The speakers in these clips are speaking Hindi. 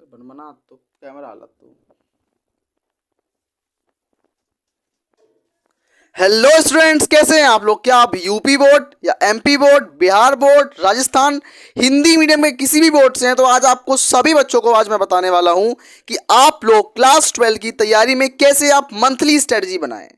बनमना तो कैमरा हालत तो। हेलो स्टूडेंट्स, कैसे हैं आप लोग? क्या आप यूपी बोर्ड या MP board, Bihar board, Rajasthan, Hindi medium में किसी भी बोर्ड से हैं? तो आज आपको सभी बच्चों को आज मैं बताने वाला हूं कि आप लोग क्लास 12 की तैयारी में कैसे आप मंथली स्ट्रेटजी बनाएं।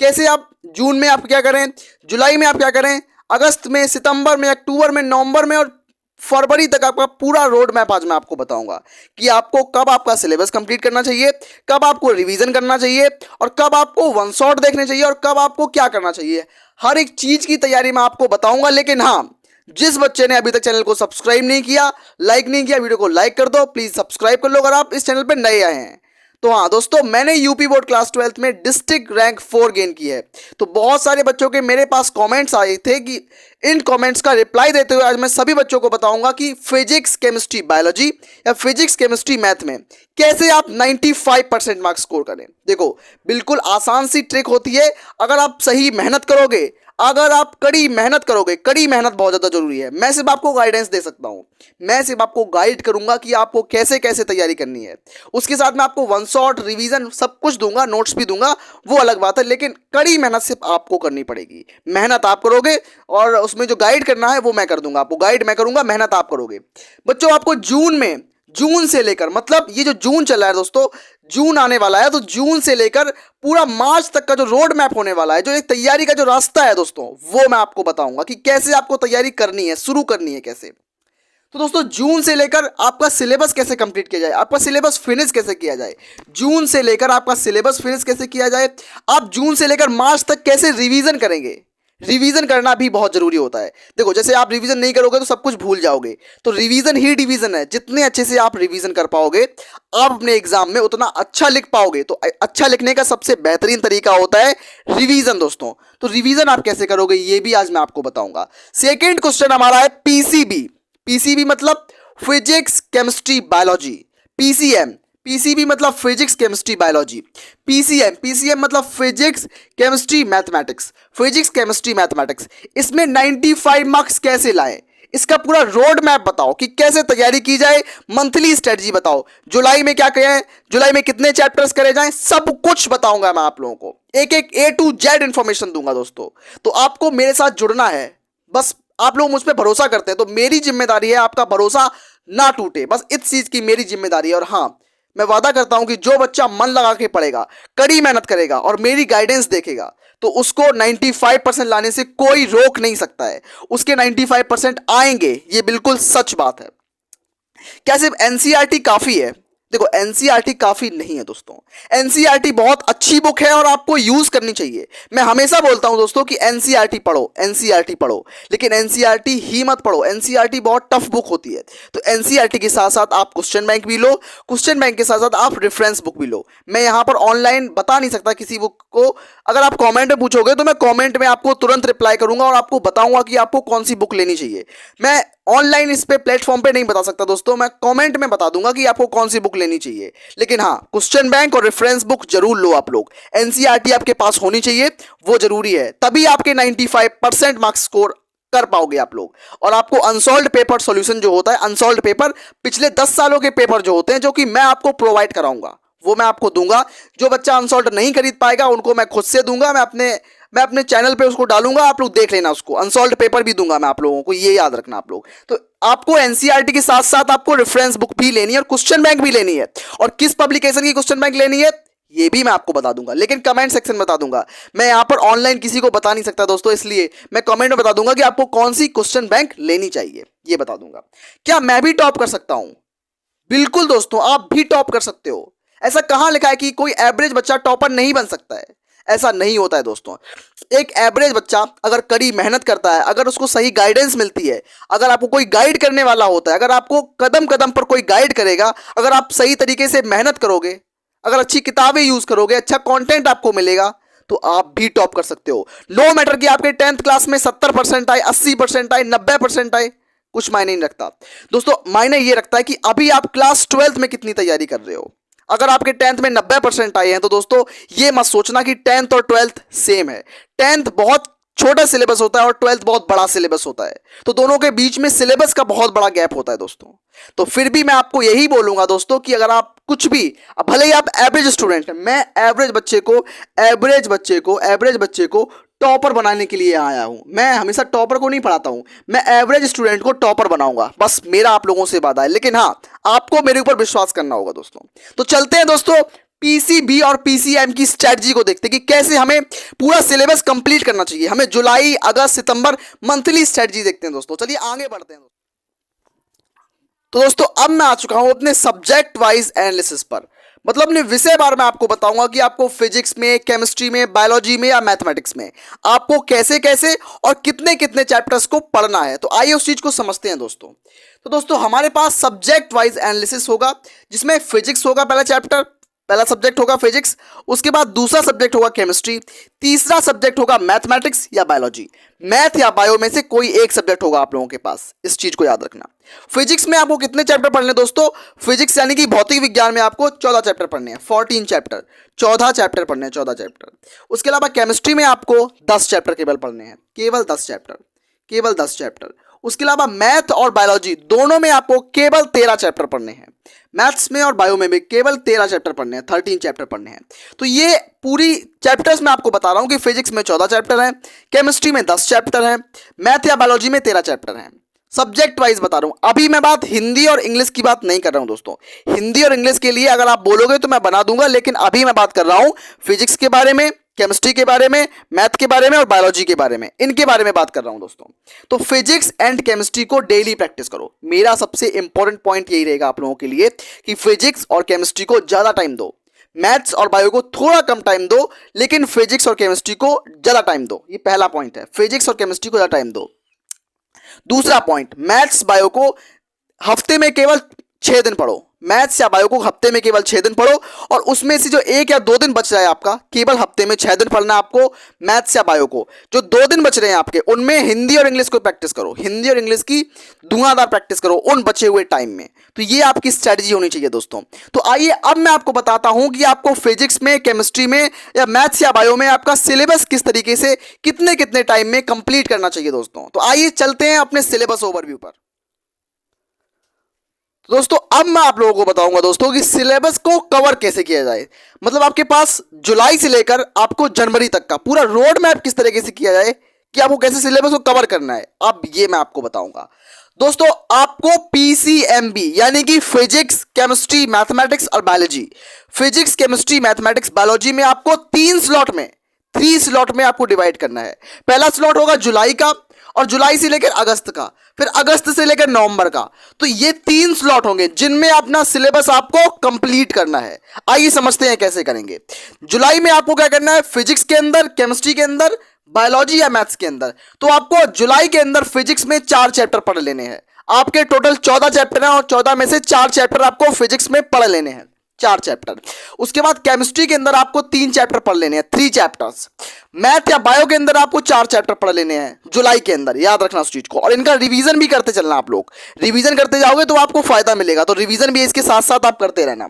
कैसे आप जून में आप क्या करें, जुलाई में आप क्या करें, अगस्त में, सितंबर में, अक्टूबर में, नवंबर में और फरवरी तक आपका पूरा रोड मैप आज मैं आपको बताऊंगा कि आपको कब आपका सिलेबस कंप्लीट करना चाहिए, कब आपको रिवीजन करना चाहिए और कब आपको वन शॉट देखने चाहिए और कब आपको क्या करना चाहिए। हर एक चीज की तैयारी मैं आपको बताऊंगा। लेकिन हाँ, जिस बच्चे ने अभी तक चैनल को सब्सक्राइब नहीं किया, लाइक नहीं किया, वीडियो को लाइक कर दो, प्लीज सब्सक्राइब कर लो अगर आप इस चैनल पर नए आए हैं। तो हाँ दोस्तों, मैंने यूपी बोर्ड क्लास 12 में डिस्ट्रिक्ट रैंक 4 गेन की है। तो बहुत सारे बच्चों के मेरे पास कमेंट्स आए थे कि इन कमेंट्स का रिप्लाई देते हुए आज मैं सभी बच्चों को बताऊंगा कि फिजिक्स, केमिस्ट्री, बायोलॉजी या फिजिक्स, केमिस्ट्री, मैथ में कैसे आप 95% मार्क्स स्कोर करें। देखो, बिल्कुल आसान सी ट्रिक होती है। अगर आप सही मेहनत करोगे, अगर आप कड़ी मेहनत करोगे, कड़ी मेहनत बहुत ज़्यादा जरूरी है। मैं सिर्फ आपको गाइडेंस दे सकता हूं, मैं सिर्फ आपको गाइड करूंगा कि आपको कैसे कैसे तैयारी करनी है। उसके साथ मैं आपको वन शॉट, रिवीजन सब कुछ दूंगा, नोट्स भी दूंगा, वो अलग बात है। लेकिन कड़ी मेहनत सिर्फ आपको करनी पड़ेगी। मेहनत आप करोगे और उसमें जो गाइड करना है वो मैं कर दूंगा। आपको गाइड मैं करूंगा, मेहनत आप करोगे। बच्चों, आपको जून से लेकर, मतलब ये जो जून चल रहा है दोस्तों, जून आने वाला है, तो जून से लेकर पूरा मार्च तक का जो रोड मैप होने वाला है, जो एक तैयारी का जो रास्ता है दोस्तों, वो मैं आपको बताऊंगा कि कैसे आपको तैयारी करनी है, शुरू करनी है कैसे। तो दोस्तों, जून से लेकर आपका सिलेबस कैसे कंप्लीट किया जाए, आपका सिलेबस फिनिश कैसे किया जाए, जून से लेकर आपका सिलेबस फिनिश कैसे किया जाए, आप जून से लेकर मार्च तक कैसे रिवीजन करेंगे। रिवीजन करना भी बहुत जरूरी होता है। देखो, जैसे आप रिवीजन नहीं करोगे तो सब कुछ भूल जाओगे। तो रिवीजन ही डिवीजन है। जितने अच्छे से आप रिवीजन कर पाओगे, आप अपने एग्जाम में उतना अच्छा लिख पाओगे। तो अच्छा लिखने का सबसे बेहतरीन तरीका होता है रिवीजन दोस्तों। तो रिवीजन आप कैसे करोगे ये भी आज मैं आपको बताऊंगा। सेकेंड क्वेश्चन हमारा है पीसीबी। पीसीबी मतलब physics, chemistry, biology. PCM, PCB मतलब physics, chemistry, biology. PCM, PCM मतलब physics, chemistry, mathematics. Physics, chemistry, mathematics. इसमें 95 मार्क्स कैसे लाएं, इसका पूरा रोड मैप बताओ कि कैसे तैयारी की जाए। मंथली स्ट्रेटजी बताओ, जुलाई में क्या करें, जुलाई में कितने चैप्टर्स करे जाएं, सब कुछ बताऊंगा मैं आप लोगों को। एक एक A to Z इंफॉर्मेशन दूंगा दोस्तों। तो आपको मेरे साथ जुड़ना है। बस आप लोग मुझ पर भरोसा करते हैं, तो मेरी जिम्मेदारी है आपका भरोसा ना टूटे। बस इस चीज की मेरी जिम्मेदारी है। और हाँ, मैं वादा करता हूं कि जो बच्चा मन लगा के पढ़ेगा, कड़ी मेहनत करेगा और मेरी गाइडेंस देखेगा, तो उसको 95% लाने से कोई रोक नहीं सकता है। उसके 95% आएंगे, ये बिल्कुल सच बात है। क्या सिर्फ एनसीईआरटी काफी है? देखो, एनसीईआरटी काफी नहीं है दोस्तों। एनसीईआरटी बहुत अच्छी बुक है और आपको यूज करनी चाहिए। मैं हमेशा बोलता हूं दोस्तों कि एनसीईआरटी पढ़ो, एनसीईआरटी पढ़ो, लेकिन एनसीईआरटी ही मत पढ़ो। एनसीईआरटी बहुत टफ बुक होती है। तो एनसीईआरटी के साथ साथ आप क्वेश्चन बैंक भी लो, क्वेश्चन बैंक के साथ साथ आप रेफरेंस बुक भी लो। मैं यहां पर ऑनलाइन बता नहीं सकता किसी बुक को। अगर आप कमेंट में पूछोगे तो मैं कमेंट में आपको तुरंत रिप्लाई करूंगा और आपको बताऊंगा कि आपको कौन सी बुक लेनी चाहिए। मैं ऑनलाइन इस पे प्लेटफॉर्म पे नहीं बता सकता दोस्तों, मैं कमेंट में बता दूंगा कि आपको कौन सी बुक लेनी चाहिए। लेकिन हाँ, क्वेश्चन बैंक और रेफरेंस बुक जरूर लो आप लोग। एनसीईआरटी आपके पास होनी चाहिए, वो जरूरी है। तभी आपके 95% मार्क्स स्कोर कर पाओगे आप लोग। और आपको अनसॉल्व्ड पेपर सॉल्यूशन जो होता है, अनसॉल्व्ड पेपर पिछले 10 सालों के पेपर जो होते हैं, जो कि मैं आपको प्रोवाइड कराऊंगा, वो मैं आपको दूंगा। जो बच्चा अनसॉल्व्ड नहीं खरीद पाएगा उनको मैं खुद से दूंगा। मैं अपने चैनल पे उसको डालूंगा, आप लोग देख लेना उसको। अनसॉल्व्ड पेपर भी दूंगा मैं आप लोगों को, ये याद रखना आप लोग। तो आपको एनसीईआरटी के साथ साथ आपको रेफरेंस बुक भी लेनी है और क्वेश्चन बैंक भी लेनी है। और किस पब्लिकेशन की क्वेश्चन बैंक लेनी है ये भी मैं आपको बता दूंगा, लेकिन कमेंट सेक्शन में बता दूंगा। मैं यहां पर ऑनलाइन किसी को बता नहीं सकता दोस्तों, इसलिए मैं कमेंट में बता दूंगा कि आपको कौन सी क्वेश्चन बैंक लेनी चाहिए, ये बता दूंगा। क्या मैं भी टॉप कर सकता हूं? बिल्कुल दोस्तों, आप भी टॉप कर सकते हो। ऐसा कहां लिखा है कि कोई एवरेज बच्चा टॉपर नहीं बन सकता है? ऐसा नहीं होता है दोस्तों। एक एवरेज बच्चा अगर कड़ी मेहनत करता है, अगर उसको सही गाइडेंस मिलती है, अगर आपको कोई गाइड करने वाला होता है, अगर आपको कदम कदम पर कोई गाइड करेगा, अगर आप सही तरीके से मेहनत करोगे, अगर अच्छी किताबें यूज करोगे, अच्छा कंटेंट आपको मिलेगा, तो आप भी टॉप कर सकते हो। नो मैटर कि आपके 10th क्लास में 70% आए, 80% आए, 90% आए, कुछ मायने नहीं रखता दोस्तों। मायने ये रखता है कि अभी आप क्लास 12th में कितनी तैयारी कर रहे हो। अगर आपके 10th में 90% आए हैं तो दोस्तों ये मत सोचना कि 10th और 12th सेम है। 10th बहुत छोटा सिलेबस होता है और 12th बहुत बड़ा सिलेबस होता है, तो दोनों के बीच में सिलेबस का बहुत बड़ा गैप होता है दोस्तों। तो फिर भी मैं आपको यही बोलूंगा दोस्तों कि अगर आप कुछ भी, भले ही आप एवरेज स्टूडेंट हैं, मैं एवरेज बच्चे को टॉपर बनाने के लिए आया हूं। मैं हमेशा टॉपर को नहीं पढ़ाता हूं, मैं एवरेज स्टूडेंट को टॉपर बनाऊंगा, बस मेरा आप लोगों से वादा है। लेकिन हाँ, आपको मेरे ऊपर विश्वास करना होगा दोस्तों। तो चलते हैं दोस्तों पीसीबी और पीसीएम की स्ट्रेटजी को देखते हैं कि कैसे हमें पूरा सिलेबस कंप्लीट करना चाहिए। हमें जुलाई, अगस्त, सितंबर मंथली स्ट्रेटजी देखते हैं दोस्तों। चलिए आगे बढ़ते हैं। तो दोस्तों अब मैं आ चुका हूं अपने सब्जेक्ट वाइज एनालिसिस पर, मतलब अपने विषय बार में आपको बताऊंगा कि आपको फिजिक्स में, केमिस्ट्री में, बायोलॉजी में या मैथमेटिक्स में आपको कैसे कैसे और कितने कितने चैप्टर्स को पढ़ना है। तो आइए उस चीज को समझते हैं दोस्तों। तो दोस्तों हमारे पास सब्जेक्ट वाइज एनालिसिस होगा, जिसमें फिजिक्स होगा पहला चैप्टर, पहला सब्जेक्ट होगा फिजिक्स, उसके बाद दूसरा सब्जेक्ट होगा केमिस्ट्री, तीसरा सब्जेक्ट होगा मैथमेटिक्स या बायोलॉजी। मैथ या बायो में से कोई एक सब्जेक्ट होगा आप लोगों के पास, इस चीज को याद रखना। फिजिक्स में आपको कितने चैप्टर पढ़ने दोस्तों? फिजिक्स यानी कि भौतिक विज्ञान में आपको 14 चैप्टर पढ़ने हैं, 14 चैप्टर, 14 चैप्टर पढ़ने हैं, 14 चैप्टर। उसके अलावा केमिस्ट्री में आपको 10 चैप्टर केवल पढ़ने हैं, केवल 10 चैप्टर, केवल 10 चैप्टर। उसके अलावा मैथ और बायोलॉजी दोनों में आपको केवल 13 चैप्टर पढ़ने हैं। मैथ्स में और बायो में भी केवल 13 चैप्टर पढ़ने हैं, 13 चैप्टर पढ़ने हैं। तो ये पूरी चैप्टर्स मैं आपको बता रहा हूं कि फिजिक्स में 14 चैप्टर हैं, केमिस्ट्री में 10 चैप्टर हैं, मैथ या बायोलॉजी में 13 चैप्टर हैं। सब्जेक्ट वाइज बता रहा हूं। अभी मैं बात हिंदी और इंग्लिश की बात नहीं कर रहा हूं दोस्तों। हिंदी और इंग्लिश के लिए अगर आप बोलोगे तो मैं बना दूंगा, लेकिन अभी मैं बात कर रहा हूं फिजिक्स के बारे में, केमिस्ट्री के बारे में, मैथ के बारे में और बायोलॉजी के बारे में, इनके बारे में बात कर रहा हूं दोस्तों। तो फिजिक्स एंड केमिस्ट्री को डेली प्रैक्टिस करो। मेरा सबसे इंपॉर्टेंट पॉइंट यही रहेगा आप लोगों के लिए कि फिजिक्स और केमिस्ट्री को ज्यादा टाइम दो, मैथ्स और बायो को थोड़ा कम टाइम दो, लेकिन फिजिक्स और केमिस्ट्री को ज्यादा टाइम दो। ये पहला पॉइंट है, फिजिक्स और केमिस्ट्री को ज्यादा टाइम दो। दूसरा पॉइंट, मैथ्स बायो को हफ्ते में केवल 6 दिन पढ़ो, मैथ्स या बायो को हफ्ते में केवल 6 दिन पढ़ो, और उसमें से जो 1 या 2 दिन बच रहा है आपका, केवल हफ्ते में 6 दिन पढ़ना है आपको मैथ्स या बायो को। जो 2 दिन बच रहे हैं आपके, उनमें हिंदी और इंग्लिश को प्रैक्टिस करो, हिंदी और इंग्लिश की धुआंधार प्रैक्टिस करो उन बचे हुए टाइम में। तो ये आपकी स्ट्रैटेजी होनी चाहिए दोस्तों। तो आइए अब मैं आपको बताता हूं कि आपको फिजिक्स में, केमिस्ट्री में या मैथ्स या बायो में आपका सिलेबस किस तरीके से कितने कितने टाइम में कंप्लीट करना चाहिए दोस्तों। तो आइए चलते हैं अपने सिलेबस ओवरव्यू पर। दोस्तों अब मैं आप लोगों को बताऊंगा दोस्तों कि सिलेबस को कवर कैसे किया जाए। मतलब आपके पास जुलाई से लेकर आपको जनवरी तक का पूरा रोड मैप किस तरीके से किया जाए कि आपको कैसे सिलेबस को कवर करना है, अब ये मैं आपको बताऊंगा दोस्तों। आपको पीसीएमबी यानी कि फिजिक्स, केमिस्ट्री, मैथमेटिक्स और biology, physics, chemistry, mathematics, biology में आपको 3 स्लॉट में आपको डिवाइड करना है। पहला स्लॉट होगा जुलाई का, और जुलाई से लेकर अगस्त का, फिर अगस्त से लेकर नवंबर का। तो ये 3 स्लॉट होंगे जिनमें अपना सिलेबस आपको कंप्लीट करना है। आइए समझते हैं कैसे करेंगे। जुलाई में आपको क्या करना है, फिजिक्स के अंदर, केमिस्ट्री के अंदर, बायोलॉजी या मैथ्स के अंदर। तो आपको जुलाई के अंदर फिजिक्स में 4 चैप्टर पढ़ लेने हैं। आपके टोटल 14 चैप्टर हैं और 14 में से 4 चैप्टर आपको फिजिक्स में पढ़ लेने हैं, 4 चैप्टर। उसके बाद केमिस्ट्री के अंदर आपको 3 चैप्टर पढ़ लेने हैं, 3 चैप्टर्स। मैथ या बायो के अंदर आपको 4 चैप्टर पढ़ लेने हैं जुलाई के अंदर, याद रखना उस चीज को। और इनका रिवीजन भी करते चलना, आप लोग रिवीजन करते जाओगे तो आपको फायदा मिलेगा। तो रिवीजन भी इसके साथ साथ आप करते रहना।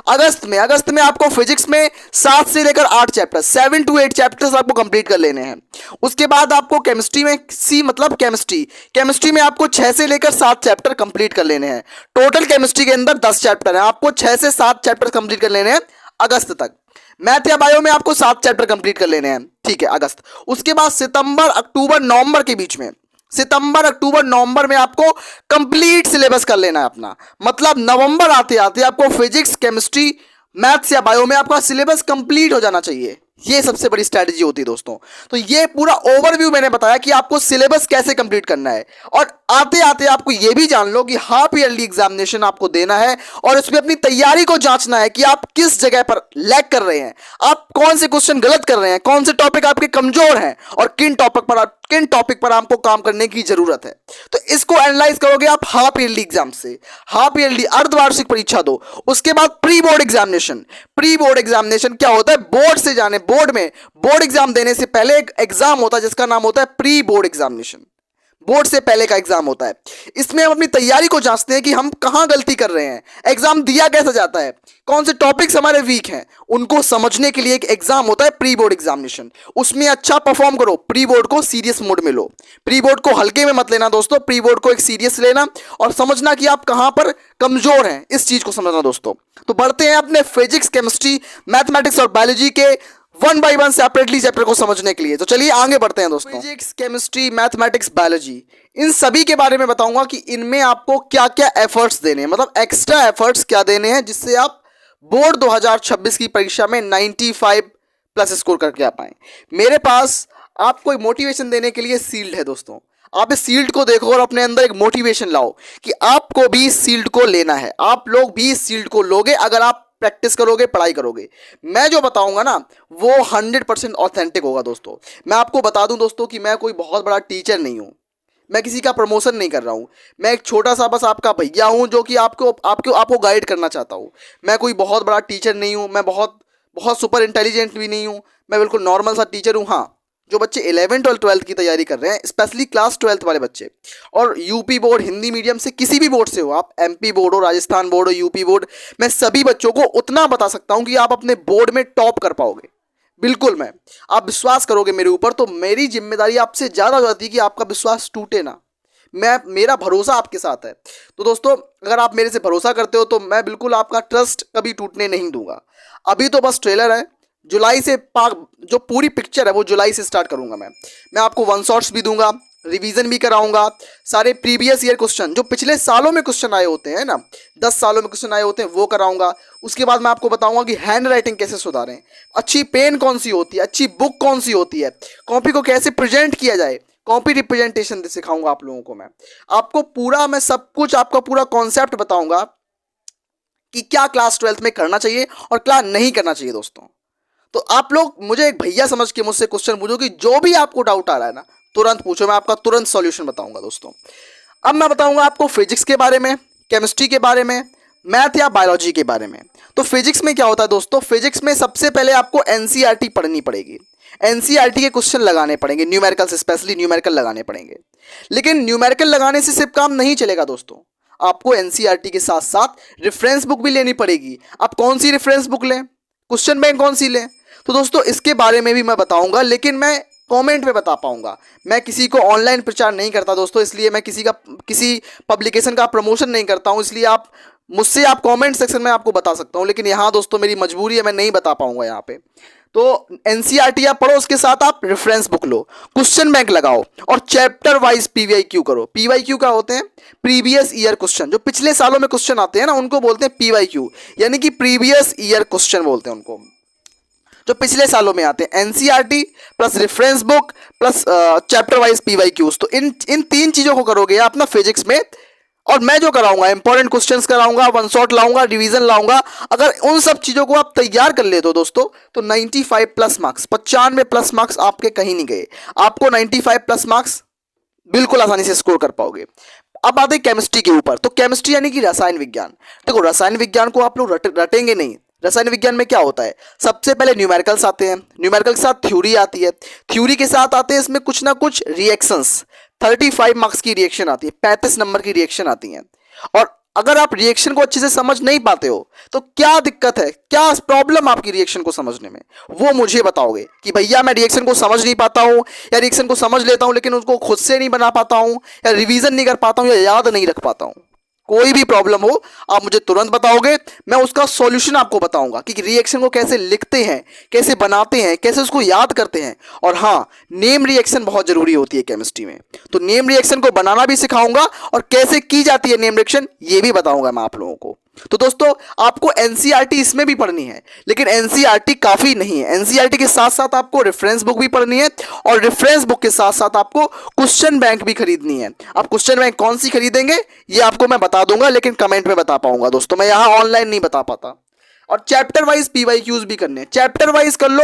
अगस्त में आपको फिजिक्स में 7 से लेकर 8 चैप्टर, 7 to 8 चैप्टर्स आपको कंप्लीट कर लेने हैं। उसके बाद आपको केमिस्ट्री में, सी मतलब केमिस्ट्री में आपको 6 से लेकर 7 चैप्टर कंप्लीट कर लेने हैं। टोटल केमिस्ट्री के अंदर 10 चैप्टर हैं, आपको 6 से 7 चैप्टर कंप्लीट कर लेने हैं अगस्त तक। मैथ या बायो में आपको 7 चैप्टर कंप्लीट कर लेने हैं, ठीक है, अगस्त। उसके बाद सितंबर, अक्टूबर, नवंबर के बीच में, सितंबर, अक्टूबर, नवंबर में आपको कंप्लीट सिलेबस कर लेना है अपना। मतलब नवंबर आते आते आपको फिजिक्स, केमिस्ट्री, मैथ्स या बायो में आपका सिलेबस कंप्लीट हो जाना चाहिए। ये सबसे बड़ी स्ट्रैटेजी होती है दोस्तों। तो ये पूरा ओवरव्यू मैंने बताया कि आपको सिलेबस कैसे कंप्लीट करना है। और आते आते आपको ये भी जान लो कि हाफ ईयरली एग्जामिनेशन आपको देना है और उसमें अपनी तैयारी को जांचना है कि आप किस जगह पर लैग कर रहे हैं, आप कौन से क्वेश्चन गलत कर रहे हैं, कौन से टॉपिक आपके कमजोर हैं और किन टॉपिक पर आपको काम करने की जरूरत है। तो इसको एनालाइज करोगे आप हाफ ईयरली एग्जाम से, हाफ ईयरली अर्धवार्षिक परीक्षा दो। उसके बाद प्री बोर्ड एग्जामिनेशन क्या होता है, बोर्ड से जाने, बोर्ड एग्जाम देने से पहले एक एग्जाम होता है जिसका नाम होता है प्री बोर्ड एग्जामिनेशन। बोर्ड से पहले का एग्जाम होता है। इसमें हम अपनी तैयारी को जांचते हैं कि हम कहां गलती कर रहे हैं, एग्जाम दिया कैसे जाता है, कौन से टॉपिक्स हमारे वीक हैं, उनको समझने के लिए एक एग्जाम होता है प्री बोर्ड एग्जामिनेशन। उसमें अच्छा परफॉर्म करो, प्री बोर्ड को सीरियस मोड में लो, प्री बोर्ड को हल्के में मत लेना दोस्तों, प्री बोर्ड को एक सीरियस लेना और समझना कि आप कहां पर कमजोर हैं, इस चीज को समझना दोस्तों। तो बढ़ते हैं अपने फिजिक्स, केमिस्ट्री, मैथमेटिक्स और बायोलॉजी के one by one separately chapter को समझने के लिए। तो चलिए आगे बढ़ते हैं दोस्तों। फिजिक्स, केमिस्ट्री, मैथमेटिक्स, बायोलॉजी, इन सभी के बारे में बताऊंगा कि इनमें आपको क्या क्या एफर्ट्स देने हैं, मतलब एक्स्ट्रा एफर्ट्स क्या देने हैं जिससे आप बोर्ड 2026 की परीक्षा में 95 प्लस स्कोर करके आ पाए। मेरे पास आपको मोटिवेशन देने के लिए सील्ड है दोस्तों। आप इस सील्ड को देखो और अपने अंदर एक मोटिवेशन लाओ कि आपको भी इस सील्ड को लेना है, आप लोग भी इस सील्ड को लोगे अगर आप प्रैक्टिस करोगे, पढ़ाई करोगे। मैं जो बताऊंगा ना वो 100% ऑथेंटिक होगा दोस्तों। मैं आपको बता दूं दोस्तों कि मैं कोई बहुत बड़ा टीचर नहीं हूं, मैं किसी का प्रमोशन नहीं कर रहा हूं, मैं एक छोटा सा बस आपका भैया हूं जो कि आपको गाइड करना चाहता हूं। मैं कोई बहुत बड़ा टीचर नहीं हूं, मैं बहुत बहुत सुपर इंटेलिजेंट भी नहीं हूं, मैं बिल्कुल नॉर्मल सा टीचर हूं। हाँ, जो बच्चे 11th और 12th की तैयारी कर रहे हैं, स्पेशली क्लास 12th वाले बच्चे, और यूपी बोर्ड, हिंदी मीडियम से किसी भी बोर्ड से हो आप, एमपी बोर्ड हो, राजस्थान बोर्ड हो, यूपी बोर्ड, मैं सभी बच्चों को उतना बता सकता हूं कि आप अपने बोर्ड में टॉप कर पाओगे। बिल्कुल, मैं, आप विश्वास करोगे मेरे ऊपर तो मेरी जिम्मेदारी आपसे ज़्यादा हो जाती है कि आपका विश्वास टूटे ना। मेरा भरोसा आपके साथ है। तो दोस्तों अगर आप मेरे से भरोसा करते हो तो मैं बिल्कुल आपका ट्रस्ट कभी टूटने नहीं दूंगा। अभी तो बस ट्रेलर है, जुलाई से जो पूरी पिक्चर है वो जुलाई से स्टार्ट करूंगा। मैं आपको वन शॉट्स भी दूंगा, रिवीजन भी कराऊंगा, सारे प्रीवियस ईयर क्वेश्चन जो पिछले सालों में क्वेश्चन आए होते हैं ना, 10 सालों में क्वेश्चन आए होते हैं वो कराऊंगा। उसके बाद मैं आपको बताऊंगा कि हैंड राइटिंग कैसे सुधारें, अच्छी पेन कौन सी होती है, अच्छी बुक कौन सी होती है, कॉपी को कैसे प्रेजेंट किया जाए, कॉपी रिप्रेजेंटेशन सिखाऊंगा आप लोगों को। मैं आपको पूरा, मैं सब कुछ आपका पूरा कॉन्सेप्ट बताऊंगा कि क्या क्लास 12th में करना चाहिए और क्या नहीं करना चाहिए दोस्तों। तो आप लोग मुझे एक भैया समझ के मुझसे क्वेश्चन पूछो कि जो भी आपको डाउट आ रहा है ना तुरंत पूछो, मैं आपका तुरंत सॉल्यूशन बताऊंगा दोस्तों। अब मैं बताऊंगा आपको फिजिक्स के बारे में, केमिस्ट्री के बारे में, मैथ या बायोलॉजी के बारे में। तो फिजिक्स में क्या होता है दोस्तों, फिजिक्स में सबसे पहले आपको एनसीईआरटी पढ़नी पड़ेगी, एनसीईआरटी के क्वेश्चन लगाने पड़ेंगे, न्यूमेरिकल से, स्पेशली न्यूमेरिकल लगाने पड़ेंगे। लेकिन न्यूमेरिकल लगाने से सिर्फ काम नहीं चलेगा दोस्तों, आपको एनसीईआरटी के साथ साथ रेफरेंस बुक भी लेनी पड़ेगी। आप कौन सी रेफरेंस बुक लें, क्वेश्चन बैंक कौन सी लें, तो दोस्तों इसके बारे में भी मैं बताऊंगा, लेकिन मैं कमेंट में बता पाऊंगा। मैं किसी को ऑनलाइन प्रचार नहीं करता दोस्तों, इसलिए मैं किसी पब्लिकेशन का प्रमोशन नहीं करता हूं, इसलिए आप मुझसे कमेंट सेक्शन में आपको बता सकता हूं, लेकिन यहाँ दोस्तों मेरी मजबूरी है, मैं नहीं बता पाऊंगा यहाँ पे। तो एनसीईआरटी आप पढ़ो, उसके साथ आप रेफरेंस बुक लो, क्वेश्चन बैंक लगाओ और चैप्टर वाइज पीवाईक्यू करो। पीवाईक्यू क्या होते हैं, प्रीवियस ईयर क्वेश्चन, जो पिछले सालों में क्वेश्चन आते हैं ना उनको बोलते हैं पीवाईक्यू, यानी कि प्रीवियस ईयर क्वेश्चन बोलते हैं उनको, जो पिछले सालों में आते हैं। NCERT plus reference book plus chapter wise PYQs, तो इन तीन चीजों को करोगे आप अपना फिजिक्स में। और मैं जो कराऊंगा, इंपॉर्टेंट क्वेश्चंस कराऊंगा, वन शॉट लाऊंगा, रिवीजन लाऊंगा। अगर उन सब चीजों को आप तैयार कर लेते हो दोस्तों तो 95 प्लस मार्क्स, 95 प्लस मार्क्स आपके कहीं नहीं गए, आपको 95 प्लस मार्क्स बिल्कुल आसानी से स्कोर कर पाओगे। अब आते हैं केमिस्ट्री के ऊपर। तो केमिस्ट्री यानी कि रसायन विज्ञान। देखो रसायन विज्ञान को आप लोग रटेंगे नहीं। रसायन विज्ञान में क्या होता है, सबसे पहले न्यूमेरिकल्स आते हैं, न्यूमेरिकल के साथ थ्योरी आती है, थ्योरी के साथ आते हैं इसमें कुछ ना कुछ रिएक्शंस, 35 मार्क्स की रिएक्शन आती है, 35 नंबर की रिएक्शन आती है। और अगर आप रिएक्शन को अच्छे से समझ नहीं पाते हो तो क्या दिक्कत है, क्या प्रॉब्लम आपकी रिएक्शन को समझने में, वो मुझे बताओगे कि भैया मैं रिएक्शन को समझ नहीं पाता हूं, या रिएक्शन को समझ लेता हूं लेकिन उसको खुद से नहीं बना पाता हूं, या रिवीजन नहीं कर पाता हूं, या याद नहीं रख पाता हूं। कोई भी प्रॉब्लम हो आप मुझे तुरंत बताओगे, मैं उसका सॉल्यूशन आपको बताऊंगा कि रिएक्शन को कैसे लिखते हैं, कैसे बनाते हैं, कैसे उसको याद करते हैं। और हाँ, नेम रिएक्शन बहुत जरूरी होती है केमिस्ट्री में, तो नेम रिएक्शन को बनाना भी सिखाऊंगा और कैसे की जाती है नेम रिएक्शन ये भी बताऊंगा मैं आप लोगों को। तो दोस्तों आपको एनसीईआरटी इसमें भी पढ़नी है, लेकिन एनसीईआरटी काफी नहीं है। एनसीईआरटी के साथ साथ आपको रेफरेंस बुक भी पढ़नी है और रेफरेंस बुक के साथ साथ आपको क्वेश्चन बैंक भी खरीदनी है। आप क्वेश्चन बैंक कौन सी खरीदेंगे ये आपको मैं बता दूंगा, लेकिन कमेंट में बता पाऊंगा दोस्तों, मैं यहाँ ऑनलाइन नहीं बता पाता। और चैप्टर वाइज पीवाईक्यूज भी करने, चैप्टर वाइज कर लो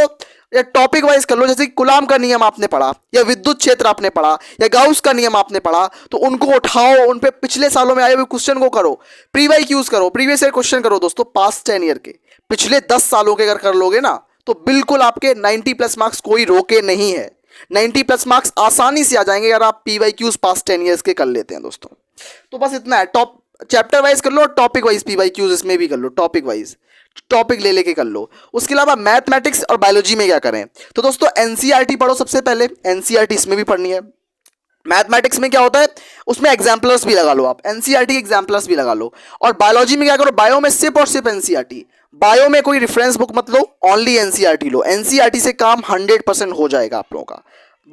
या टॉपिक वाइज कर लो। जैसे कि कूलाम का नियम आपने पढ़ा, या विद्युत क्षेत्र आपने पढ़ा, या गाउस का नियम आपने पढ़ा, तो उनको उठाओ, उन पे पिछले सालों में आए हुए क्वेश्चन को करो, पीवाईक्यूज करो, प्रीवियस ईयर क्वेश्चन करो दोस्तों, पास्ट 10 ईयर के, पिछले 10 सालों के अगर कर लोगे ना तो बिल्कुल आपके 90 प्लस मार्क्स कोई रोके नहीं है। 90+ मार्क्स आसानी से आ जाएंगे अगर आप PYQs पास 10 ईयर्स के कर लेते हैं दोस्तों। तो बस इतना है, टॉप चैप्टर वाइज कर लो और टॉपिक वाइज PYQs इसमें भी कर लो, टॉपिक वाइज टॉपिक ले लेके कर लो। उसके अलावा मैथमेटिक्स और बायोलॉजी में क्या करें, तो दोस्तों NCERT पढ़ो सबसे पहले, NCERT इसमें भी पढ़नी है। मैथमेटिक्स में क्या होता है, उसमें एग्जाम्पलर्स भी लगा लो आप, NCERT एग्जाम्पलर्स भी लगा लो। और बायोलॉजी में क्या करो, बायो में सिर्फ और सिर्फ NCERT, बायो में कोई रेफरेंस बुक मत लो, ओनली NCERT लो। NCERT से काम 100% हो जाएगा आप लोगों का।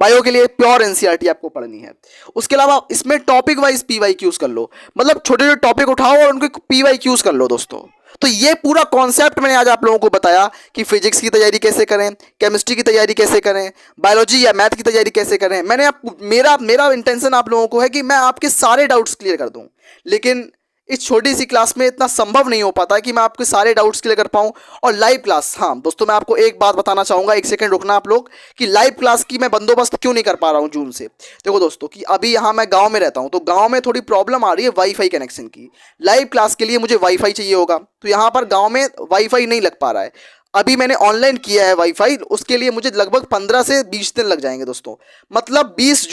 बायो के लिए प्योर NCERT आपको पढ़नी है। उसके अलावा इसमें टॉपिक वाइज PYQs कर लो, मतलब छोटे छोटे टॉपिक उठाओ और उनके PYQs कर लो दोस्तों। तो ये पूरा कॉन्सेप्ट मैंने आज आप लोगों को बताया कि फिजिक्स की तैयारी कैसे करें, केमिस्ट्री की तैयारी कैसे करें, बायोलॉजी या मैथ की तैयारी कैसे करें। मेरा इंटेंशन आप लोगों को है कि मैं आपके सारे डाउट्स क्लियर कर दूं, लेकिन इस छोटी सी क्लास में इतना संभव नहीं हो पाता कि मैं आपके सारे डाउट्स क्लियर कर पाऊं। और लाइव क्लास, हाँ दोस्तों मैं आपको एक बात बताना चाहूँगा, एक सेकंड रुकना आप लोग, कि लाइव क्लास की मैं बंदोबस्त क्यों नहीं कर पा रहा हूँ जून से। देखो दोस्तों कि अभी यहाँ मैं गांव में रहता हूँ, तो गांव में थोड़ी प्रॉब्लम आ रही है वाईफाई कनेक्शन की। लाइव क्लास के लिए मुझे वाईफाई चाहिए होगा, तो यहाँ पर गाँव में वाईफाई नहीं लग पा रहा है। अभी मैंने ऑनलाइन किया है वाईफाई, उसके लिए मुझे लगभग 15 से 20 दिन लग जाएंगे दोस्तों। मतलब 20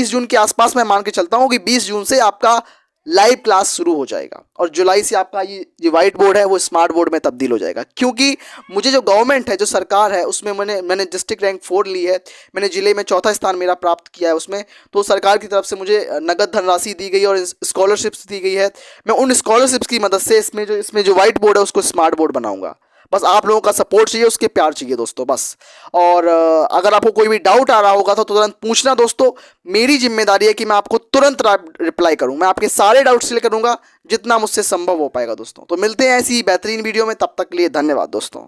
जून के आसपास मैं मान के चलता हूँ कि 20 जून से आपका लाइव क्लास शुरू हो जाएगा, और जुलाई से आपका ये व्हाइट बोर्ड है वो स्मार्ट बोर्ड में तब्दील हो जाएगा। क्योंकि मुझे जो गवर्नमेंट है, जो सरकार है, उसमें मैंने डिस्ट्रिक्ट रैंक 4 ली है, मैंने जिले में चौथा स्थान मेरा प्राप्त किया है उसमें। तो सरकार की तरफ से मुझे नगद धनराशि दी गई और स्कॉलरशिप्स दी गई है। मैं उन स्कॉलरशिप्स की मदद से इसमें जो व्हाइट बोर्ड है उसको स्मार्ट बोर्ड बनाऊंगा। बस आप लोगों का सपोर्ट चाहिए, उसके प्यार चाहिए दोस्तों बस। और अगर आपको कोई भी डाउट आ रहा होगा तो तुरंत पूछना दोस्तों, मेरी जिम्मेदारी है कि मैं आपको तुरंत रिप्लाई करूं। मैं आपके सारे डाउट्स क्लियर करूंगा जितना मुझसे संभव हो पाएगा दोस्तों। तो मिलते हैं ऐसी बेहतरीन वीडियो में, तब तक के लिए धन्यवाद दोस्तों।